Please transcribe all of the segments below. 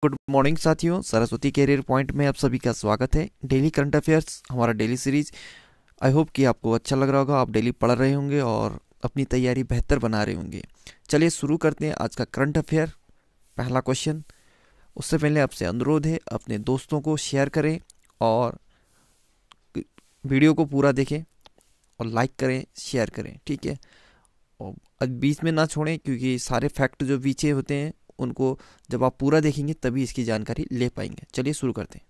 Good morning साथियों, Saraswati career point में आप सभी का स्वागत है। डेली करंट अफेयर्स हमारा डेली सीरीज। आई होप कि आपको अच्छा लग रहा होगा, आप डेली पढ़ रहे होंगे और अपनी तैयारी बेहतर बना रहे होंगे। चलिए शुरू करते हैं आज का करंट अफेयर। पहला क्वेश्चन। उससे पहले आपसे अनुरोध है, अपने दोस्तों को शेयर करें और वीडियो को पूरा देखें और लाइक करें, शेयर करें, ठीक है। और अब बीच में ना छोड़ें, क्योंकि सारे फैक्ट जो पीछे होते हैं उनको जब आप पूरा देखेंगे तभी इसकी जानकारी ले पाएंगे। चलिए शुरू करते हैं।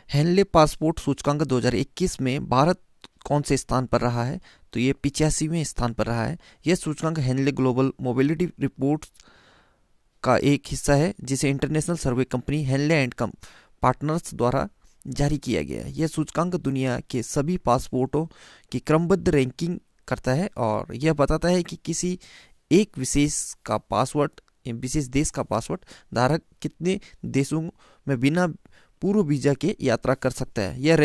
हेनले पासपोर्ट सूचकांक 2021 में भारत कौन से स्थान पर रहा है? तो ये 85वें स्थान पर रहा है। यह सूचकांक हेनले ग्लोबल मोबिलिटी रिपोर्ट का एक हिस्सा है, जिसे international survey company Henley and कम पार्टनर्स द्वारा जारी किया गया है। यह सूचकांक दुनिया के सभी पासपोर्टों की क्रमबद्ध रैंकिंग करता है और यह बताता है कि किसी एक विशेष देश का पासपोर्ट धारक कितने देशों में बिना पूर्व वीजा के यात्रा कर सकता है। यह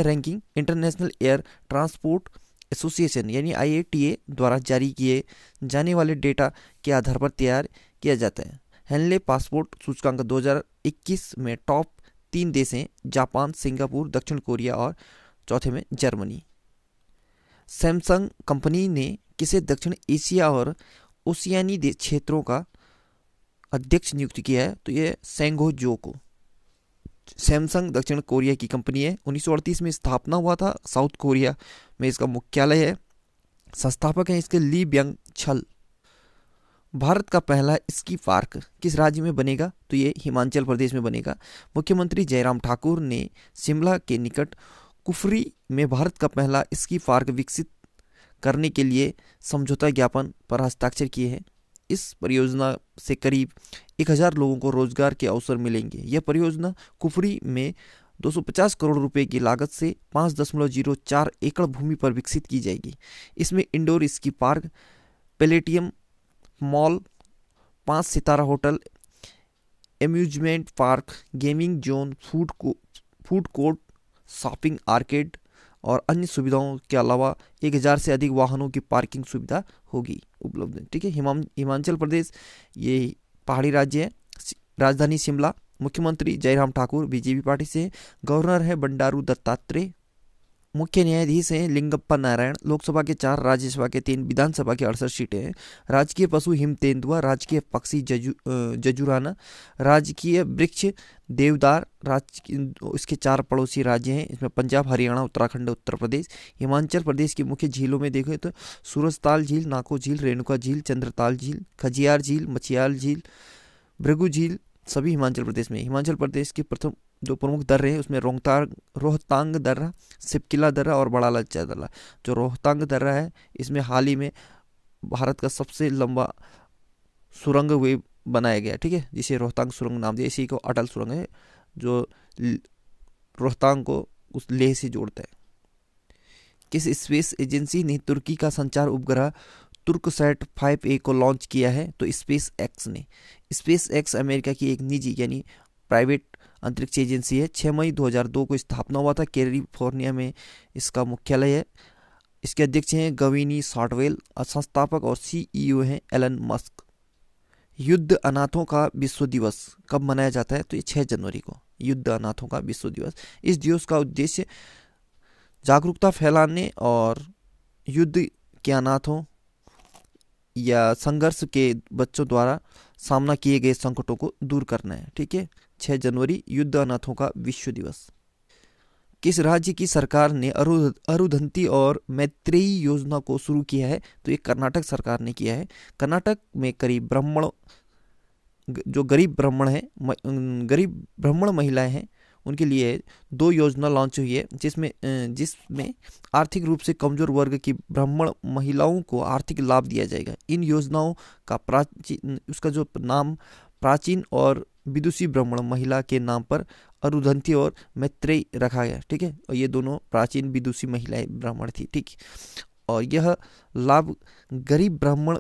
ranking international air transport association यानी IATA द्वारा जारी किए जाने वाले डेटा के आधार पर तैयार किया जाता है। हेनले पासपोर्ट सूचकांक 2021 में टॉप 3 देश हैं: जापान, सिंगापुर, दक्षिण कोरिया और चौथे में जर्मनी। सैमसंग कंपनी ने किसे दक्षिण एशिया और ओशियानी क्षेत्रों का अध्यक्ष नियुक्त किया है? तो ये सेंगो जो को। सैमसंग दक्षिण कोरिया की कंपनी है। 1938 में स्थापना हुआ था। साउथ कोरिया में इसका मुख्यालय है। संस्थापक हैं इसके ली ब्यंग छल। भारत का पहला स्की पार्क किस राज्य में बनेगा? तो ये हिमाचल प्रदेश में बनेगा। मुख्यमंत्री जयराम ठाकुर ने शिमला के निकट कुफरी में भारत का पहला स्की पार्क विकसित करने के लिए समझौता ज्ञापन पर हस्ताक्षर किए हैं। इस परियोजना से करीब 1000 लोगों को रोजगार के अवसर मिलेंगे। यह परियोजना कुफरी में 250 करोड़ रुपए की लागत से 5.04 एकड़ भूमि पर विकसित की जाएगी। इसमें indoor ski park, planetarium mall, 5 सितारा hotel, amusement park, gaming zone, food court, shopping arcade और अन्य सुविधाओं के अलावा 1000 से अधिक वाहनों की पार्किंग सुविधा होगी उपलब्ध। ठीक है। हिमाचल प्रदेश ये पहाड़ी राज्य है। राजधानी शिमला। मुख्यमंत्री जयराम ठाकुर बीजेपी पार्टी से। गवर्नर है बंडारू दत्तात्रेय। मुख्य न्यायाधीश हैं लिंगप्पा नारायण। लोकसभा के 4, राज्यसभा के 3, विधानसभा के 68 सीटें हैं। राजकीय पशु हिम तेंदुआ, राजकीय पक्षी जजुराना, राजकीय वृक्ष देवदार। इसके 4 पड़ोसी राज्य हैं, इसमें पंजाब, हरियाणा, उत्तराखंड, उत्तर प्रदेश। हिमाचल प्रदेश की मुख्य झीलों में देखें तो सूरजताल झील, नाको झील, रेणुका झील, चंद्रताल झील, खजियार झील, मचियाल झील, भृगु झील सभी हिमाचल प्रदेश में। हिमाचल प्रदेश के प्रथम जो प्रमुख दर्रे हैं उसमें रोहतांग दर्रा, सिपकिला दर्रा और बड़ा लच्चा दर्रा। जो रोहतांग दर्रा है, इसमें हाल ही में भारत का सबसे लंबा सुरंग वे बनाया गया, ठीक है, जिसे रोहतांग सुरंग नाम दिया। इसी को अटल सुरंग है, जो रोहतांग को उस लेह से जोड़ता है। किस स्पेस एजेंसी ने तुर्की का संचार उपग्रह तुर्कसैट 5A को लॉन्च किया है? तो स्पेस एक्स ने। स्पेस एक्स अमेरिका की एक निजी यानी प्राइवेट अंतरिक्ष एजेंसी है। 6 मई 2002 को स्थापना हुआ था। कैलिफोर्निया में इसका मुख्यालय है। इसके अध्यक्ष हैं गवीनी शॉर्टवेल। संस्थापक और CEO हैं एलन मस्क। युद्ध अनाथों का विश्व दिवस कब मनाया जाता है? तो ये 6 जनवरी को युद्ध अनाथों का विश्व दिवस। इस दिवस का उद्देश्य जागरूकता फैलाने और युद्ध के अनाथों या संघर्ष के बच्चों द्वारा सामना किए गए संकटों को दूर करना है। ठीक है। 6 जनवरी युद्ध अनाथों का विश्व दिवस। किस राज्य की सरकार ने अरुंधति और मैत्रेयी योजना को शुरू किया है? तो ये कर्नाटक सरकार ने किया है। कर्नाटक में गरीब ब्राह्मण महिलाएं हैं, उनके लिए 2 योजना लॉन्च हुई है, जिसमें आर्थिक रूप से कमजोर वर्ग की ब्राह्मण महिलाओं को आर्थिक लाभ दिया जाएगा। इन योजनाओं का उसका जो नाम प्राचीन और विदुषी ब्राह्मण महिला के नाम पर अरुंधति और मैत्रेयी रखा गया। ठीक है। और ये दोनों प्राचीन विदुषी महिलाएं ब्राह्मण थी। ठीक। और यह लाभ गरीब ब्राह्मण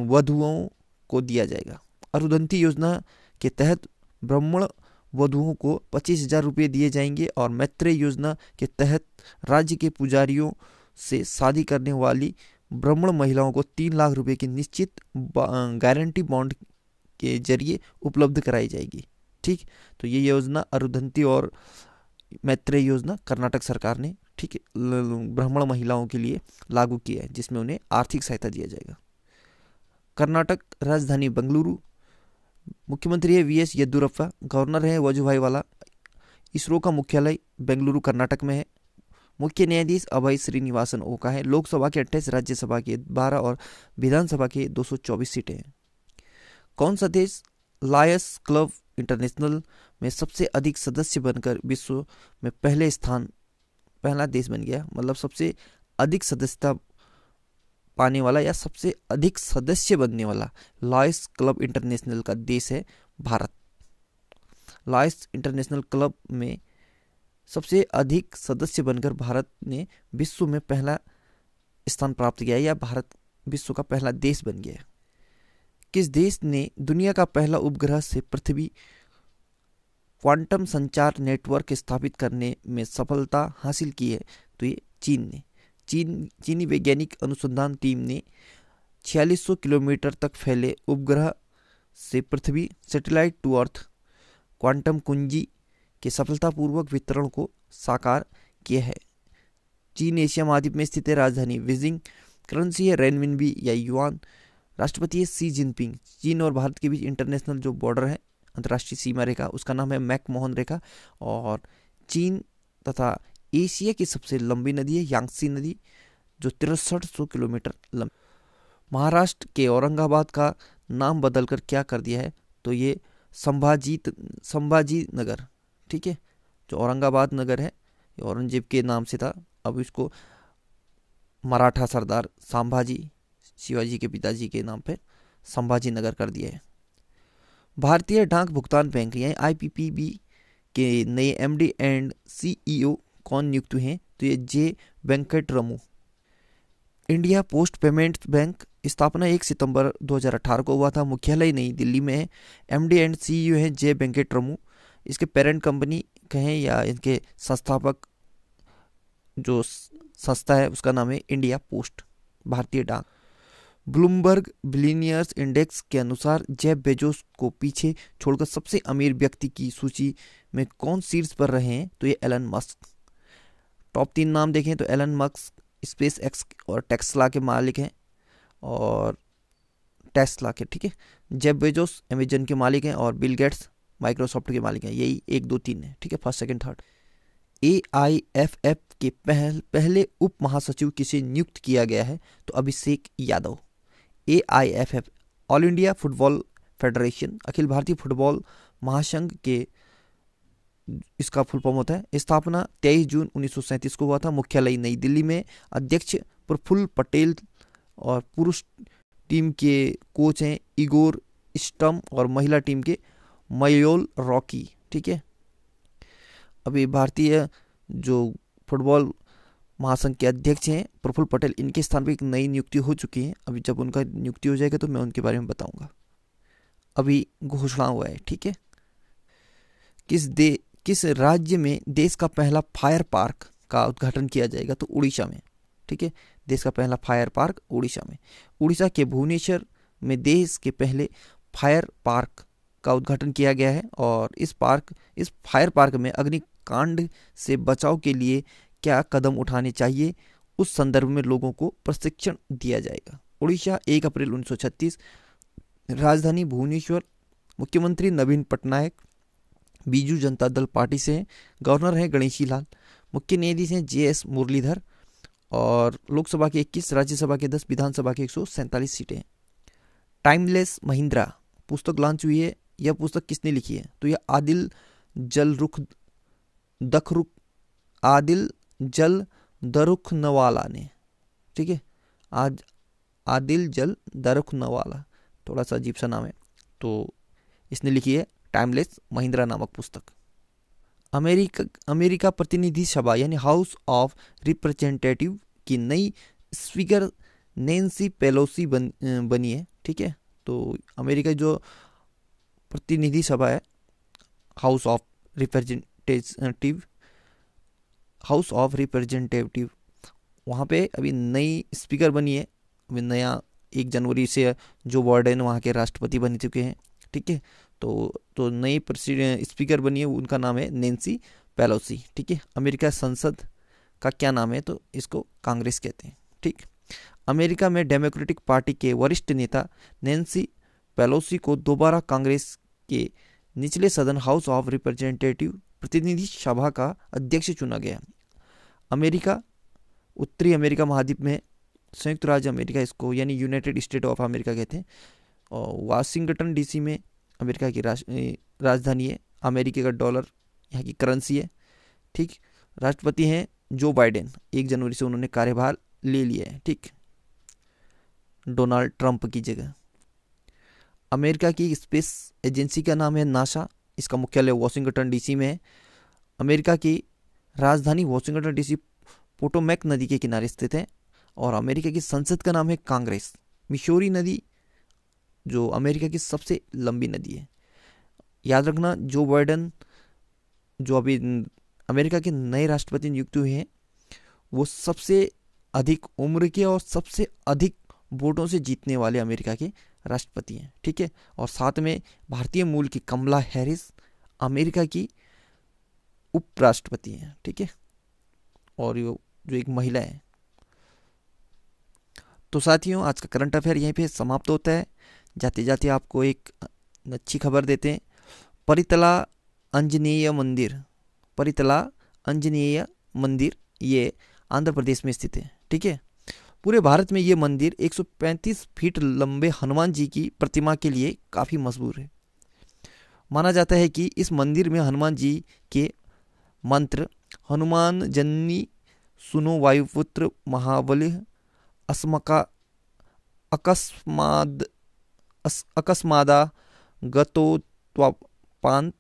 वधुओं को दिया जाएगा। अरुंधति योजना के तहत ब्राह्मण वधुओं को 25,000 रुपये दिए जाएंगे और मैत्रेय योजना के तहत राज्य के पुजारियों से शादी करने वाली ब्राह्मण महिलाओं को 3 लाख रुपए की निश्चित गारंटी बॉन्ड के जरिए उपलब्ध कराई जाएगी। ठीक, तो ये योजना अरुंधति और मैत्रेय योजना कर्नाटक सरकार ने, ठीक है, ब्राह्मण महिलाओं के लिए लागू किया है, जिसमें उन्हें आर्थिक सहायता दिया जाएगा। कर्नाटक राजधानी बेंगलुरु, मुख्यमंत्री है वीएस येदियुरप्पा, गवर्नर है वजुभाई वाला। इसरो का मुख्यालय बेंगलुरु कर्नाटक में है। मुख्य न्यायाधीश अभय श्रीनिवासन ओका है। लोकसभा के 28, राज्यसभा के 12 और विधानसभा के 224 सीटें हैं। कौन सा देश लायंस क्लब इंटरनेशनल में सबसे अधिक सदस्य बनकर विश्व में पहला देश बन गया? मतलब सबसे अधिक सदस्यता पाने वाला या सबसे अधिक सदस्य बनने वाला लायंस क्लब इंटरनेशनल का देश है भारत। लायंस इंटरनेशनल क्लब में सबसे अधिक सदस्य बनकर भारत ने विश्व में पहला स्थान प्राप्त किया, या भारत विश्व का पहला देश बन गया। किस देश ने दुनिया का पहला उपग्रह से पृथ्वी क्वांटम संचार नेटवर्क स्थापित करने में सफलता हासिल की है? तो ये चीन ने। चीनी वैज्ञानिक अनुसंधान टीम ने 4600 किलोमीटर तक फैले उपग्रह से पृथ्वी सैटेलाइट टू अर्थ क्वांटम कुंजी के सफलतापूर्वक वितरण को साकार किया है। चीन एशिया महाद्वीप में स्थित है। राजधानी बीजिंग, करेंसी है रेनमिनबी या युआन। राष्ट्रपति है शी जिनपिंग। चीन और भारत के बीच इंटरनेशनल जो बॉर्डर है, अंतर्राष्ट्रीय सीमा रेखा, उसका नाम है मैकमोहन रेखा। और चीन तथा एशिया की सबसे लंबी नदी है यांगत्से नदी, जो 6300 किलोमीटर लंबी। महाराष्ट्र के औरंगाबाद का नाम बदलकर क्या कर दिया है? तो ये संभाजी नगर, ठीक है। जो औरंगाबाद नगर है, ये औरंगजेब के नाम से था, अब इसको मराठा सरदार संभाजी, शिवाजी के पिताजी के नाम पे संभाजी नगर कर दिया है। भारतीय डाक भुगतान बैंक यानी आईपीपीबी के नए एमडी एंड सीईओ कौन नियुक्त हुए हैं? तो ये जे वेंकटरमू। इंडिया पोस्ट पेमेंट्स बैंक स्थापना 1 सितंबर 2018 को हुआ था। मुख्यालय नई दिल्ली में है। एमडी एंड सीईओ हैं जे वेंकटरमू। इसके पेरेंट कंपनी कहें या इनके संस्थापक जो संस्था है उसका नाम है इंडिया पोस्ट, भारतीय डाक। ब्लूमबर्ग बिलियनियर्स इंडेक्स के अनुसार जेफ बेजोस को पीछे छोड़कर सबसे अमीर व्यक्ति की सूची में कौन शीर्ष पर रहे हैं? तो ये एलन मस्क। टॉप 3 नाम देखें तो एलन मस्क स्पेस एक्स और टेस्ला के मालिक हैं, और टेस्ला के, ठीक है। जेफ बेजोस अमेजन के मालिक हैं, और बिल गेट्स माइक्रोसॉफ्ट के मालिक हैं। यही 1, 2, 3 है, ठीक है, फर्स्ट, सेकंड, थर्ड। AIFF के पहले उप महासचिव किसे नियुक्त किया गया है? तो Abhishek Yadav. AIFF All India Football Federation, अखिल भारतीय फुटबॉल महासंघ के इसका फुल फॉर्म होता है। स्थापना 23 जून 1937 को हुआ था। मुख्यालय नई दिल्ली में। अध्यक्ष प्रफुल्ल पटेल, और पुरुष टीम के कोच हैं इगोर स्टम, और महिला टीम के मयोल रॉकी, ठीक है। अभी भारतीय जो फुटबॉल महासंघ के अध्यक्ष हैं प्रफुल्ल पटेल, इनके स्थान पर एक नई नियुक्ति हो चुकी है। अभी जब उनका नियुक्ति हो जाएगा तो मैं उनके बारे में बताऊंगा। अभी घोषणा हुआ है, ठीक है। किस राज्य में देश का पहला फायर पार्क का उद्घाटन किया जाएगा? तो उड़ीसा में, ठीक है। देश का पहला फायर पार्क उड़ीसा में। उड़ीसा के भुवनेश्वर में देश के पहले फायर पार्क का उद्घाटन किया गया है। और इस फायर पार्क में अग्निकांड से बचाव के लिए क्या कदम उठाने चाहिए, उस संदर्भ में लोगों को प्रशिक्षण दिया जाएगा। उड़ीसा 1 अप्रैल 1936। राजधानी भुवनेश्वर। मुख्यमंत्री नवीन पटनायक बीजू जनता दल पार्टी से हैं। गवर्नर हैं गणेशी लाल। मुख्य न्यायाधीश हैं JS मुरलीधर। और लोकसभा के 21, राज्यसभा के 10, विधानसभा के 147 सीटें हैं। टाइमलेस महिंद्रा पुस्तक लॉन्च हुई है। यह पुस्तक किसने लिखी है? तो यह आदिल जल दरुखनवाला ने, ठीक है। आज आदिल जल दरुखनवाला, थोड़ा सा अजीब सा नाम है, तो इसने लिखी है टाइमलेस महिंद्रा नामक पुस्तक। अमेरिका प्रतिनिधि सभा यानी हाउस ऑफ रिप्रेजेंटेटिव की नई स्पीकर नैन्सी पेलोसी बनी है, ठीक है। तो अमेरिका जो प्रतिनिधि सभा है, हाउस ऑफ रिप्रेजेंटेटिव, वहाँ पे अभी नई स्पीकर बनी है। अभी नया 1 जनवरी से जो बाइडेन वहाँ के राष्ट्रपति बन चुके हैं, ठीक है। तो नई स्पीकर बनी है, उनका नाम है नैन्सी पेलोसी, ठीक है। अमेरिका संसद का क्या नाम है, तो इसको कांग्रेस कहते हैं, ठीक। अमेरिका में डेमोक्रेटिक पार्टी के वरिष्ठ नेता नैन्सी पेलोसी को दोबारा कांग्रेस के निचले सदन हाउस ऑफ रिप्रेजेंटेटिव प्रतिनिधि सभा का अध्यक्ष चुना गया। अमेरिका उत्तरी अमेरिका महाद्वीप में संयुक्त राज्य अमेरिका इसको यानी यूनाइटेड स्टेट ऑफ अमेरिका कहते हैं, और वाशिंगटन डीसी में अमेरिका की राजधानी है। अमेरिका का डॉलर यहाँ की करेंसी है, ठीक। राष्ट्रपति हैं जो बाइडेन, 1 जनवरी से उन्होंने कार्यभार ले लिया है, ठीक, डोनाल्ड ट्रंप की जगह। अमेरिका की स्पेस एजेंसी का नाम है नासा, इसका मुख्यालय वाशिंगटन डीसी में है। अमेरिका की राजधानी वाशिंगटन डीसी पोटोमैक नदी के किनारे स्थित है, और अमेरिका की संसद का नाम है कांग्रेस। मिशोरी नदी जो अमेरिका की सबसे लंबी नदी है। याद रखना, जो बाइडेन जो अभी अमेरिका के नए राष्ट्रपति नियुक्त हुए हैं, वो सबसे अधिक उम्र के और सबसे अधिक वोटों से जीतने वाले अमेरिका के राष्ट्रपति हैं, ठीक है। और साथ में भारतीय मूल की कमला हैरिस अमेरिका की उपराष्ट्रपति हैं, ठीक है, और जो एक महिला है। तो साथियों, आज का करंट अफेयर यहीं पे समाप्त होता है। जाते जाते आपको एक अच्छी खबर देते हैं। परितला आंजनेय मंदिर ये आंध्र प्रदेश में स्थित है, ठीक है। पूरे भारत में ये मंदिर 135 फीट लंबे हनुमान जी की प्रतिमा के लिए काफ़ी मशहूर है। माना जाता है कि इस मंदिर में हनुमान जी के मंत्र हनुमान जन्नी सुनो वायुपुत्र महाबली अकस्मादा गतोत्पांत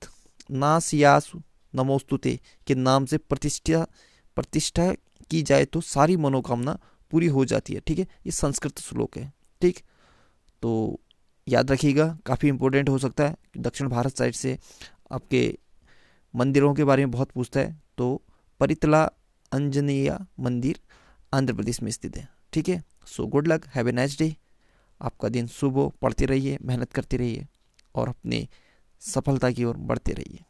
नासियासु नमोस्तुते के नाम से प्रतिष्ठा की जाए तो सारी मनोकामना पूरी हो जाती है, ठीक है। ये संस्कृत श्लोक है, ठीक। तो याद रखिएगा, काफ़ी इंपॉर्टेंट हो सकता है। दक्षिण भारत साइड से आपके मंदिरों के बारे में बहुत पूछता है। तो परितला आंजनेय मंदिर आंध्र प्रदेश में स्थित है, ठीक है। So good luck, have a nice day. आपका दिन शुभ हो, पढ़ते रहिए, मेहनत करते रहिए और अपने सफलता की ओर बढ़ते रहिए।